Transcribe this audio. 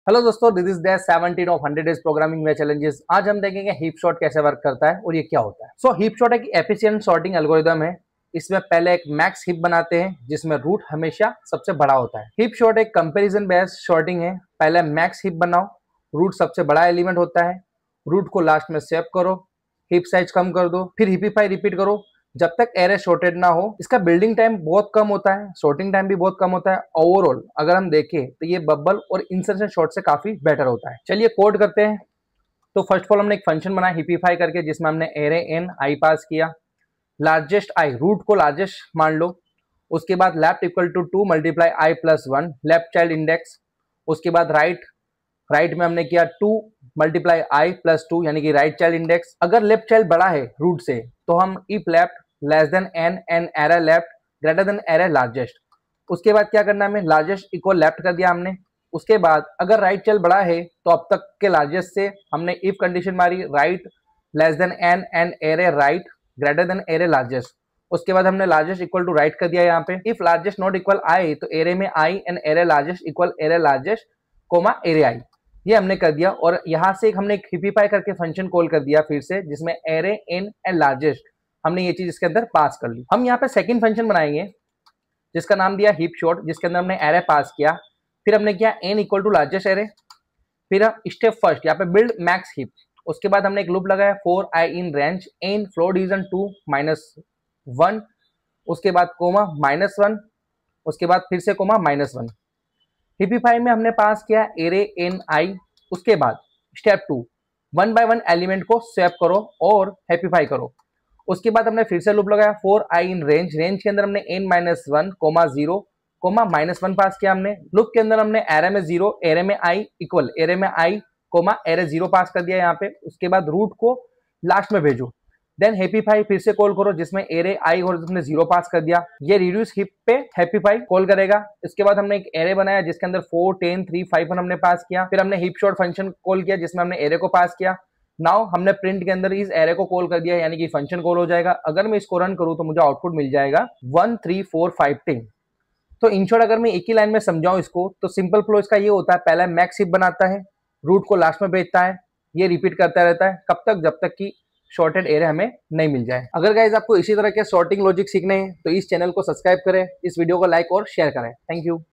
Hello दोस्तों, this is day 17 of 100 days programming में challenges. आज हम देखेंगे हीप सॉर्ट कैसे वर्क करता है और ये क्या होता है। सो हीप सॉर्ट एक एफिशिएंट सॉर्टिंग एल्गोरिदम है। इसमें पहले एक मैक्स हीप बनाते हैं जिसमें रूट हमेशा सबसे बड़ा होता है। हीप सॉर्ट एक कंपैरिजन बेस्ड सॉर्टिंग है। पहले मैक्स हीप बनाओ, रूट सबसे बड़ा एलिमेंट होता है, रूट को लास्ट में सेव करो, हीप साइज कम कर दो, फिर हीपिफाई रिपीट करो जब तक एरे सॉर्टेड ना हो। इसका बिल्डिंग टाइम बहुत कम होता है, सॉर्टिंग टाइम भी बहुत कम होता है। ओवरऑल अगर हम देखें तो ये बबल और इंसर्शन सॉर्ट से काफी बेटर होता है। चलिए कोड करते हैं। तो फर्स्ट ऑफ ऑल हमने एक फंक्शन बनाया हिपिफाई करके जिसमें हमने एरे एन आई पास किया। लार्जेस्ट आई, रूट को लार्जेस्ट मान लो। उसके बाद left equal to 2 multiply I plus 1, left child index. उसके बाद राइट में हमने किया 2 मल्टीप्लाई आई प्लस 2 यानी कि राइट चाइल्ड इंडेक्स। अगर लेफ्ट चाइल्ड बड़ा है रूट से तो हम if left less than N and array left greater than array largest. उसके बाद क्या करना है, हमें लार्जेस्ट इक्वल लेफ्ट कर दिया हमने। उसके बाद अगर राइट चाइल्ड बड़ा है तो अब तक के लार्जेस्ट से हमने इफ कंडीशन मारी, right less than N and array right greater than array largest. उसके बाद हमने लार्जेस्ट इक्वल टू राइट कर दिया यहाँ पे। If largest not equal I तो एरे में I and array largest equal array largest comma array I, ये हमने कर दिया। और यहाँ से हमने एक हिपिफाई करके फंक्शन कॉल कर दिया फिर से, जिसमें एरे इन एंड लार्जेस्ट हमने ये चीज इसके अंदर पास कर ली। हम यहाँ पे सेकंड फंक्शन बनाएंगे जिसका नाम दिया हीप सॉर्ट, जिसके अंदर हमने एरे पास किया। फिर हमने किया N equal to largest array. फिर स्टेप फर्स्ट यहाँ पे बिल्ड मैक्स हीप। उसके बाद हमने एक लूप लगाया for I in range N floor division 2 -1। उसके बाद कोमा -1। उसके बाद फिर से कोमा -1। हिपिफाई में हमने पास किया एरे एन आई। उसके बाद स्टेप 2 1 बाय 1 एलिमेंट को स्वैप करो और हैप्पीफाई करो। उसके बाद हमने फिर से लूप लगाया फॉर आई इन रेंज के अंदर हमने n -1 कोमा 0 कोमा -1 पास किया हमने। लूप के अंदर हमने एरे में 0 एरे में i इक्वल एरे में i कोमा एरे 0 पास कर दिया यहाँ पे। उसके बाद रूट को लास्ट में भेजो, देन हैप्पीफाई फिर से कॉल करो जिसमें एरे आई और हमने 0 पास कर दिया। ये रिड्यूस हीप पे हैप्पीफाई कॉल करेगा। इसके बाद हमने एक एरे बनाया जिसके अंदर 4 10 3 5 1 हमने पास किया। फिर हमने हीप सॉर्ट फंक्शन कॉल किया जिसमें हमने एरे को पास किया। नाउ हमने प्रिंट के अंदर इस एरे को कॉल कर दिया यानी कि फंक्शन कॉल हो जाएगा। अगर मैं इसको रन करूं तो मुझे आउटपुट मिल जाएगा 1 3 4 5 10। तो इन शॉर्ट अगर मैं एक ही लाइन में समझाऊं इसको तो सिंपल फ्लो इसका ये होता है, पहले मैक्स हीप बनाता है, रूट को लास्ट में भेजता है, ये रिपीट करता रहता है कब तक, जब तक कि शॉर्टेड एरे हमें नहीं मिल जाए। अगर गाइज आपको इसी तरह के सॉर्टिंग लॉजिक सीखने हैं तो इस चैनल को सब्सक्राइब करें, इस वीडियो को लाइक और शेयर करें। Thank you.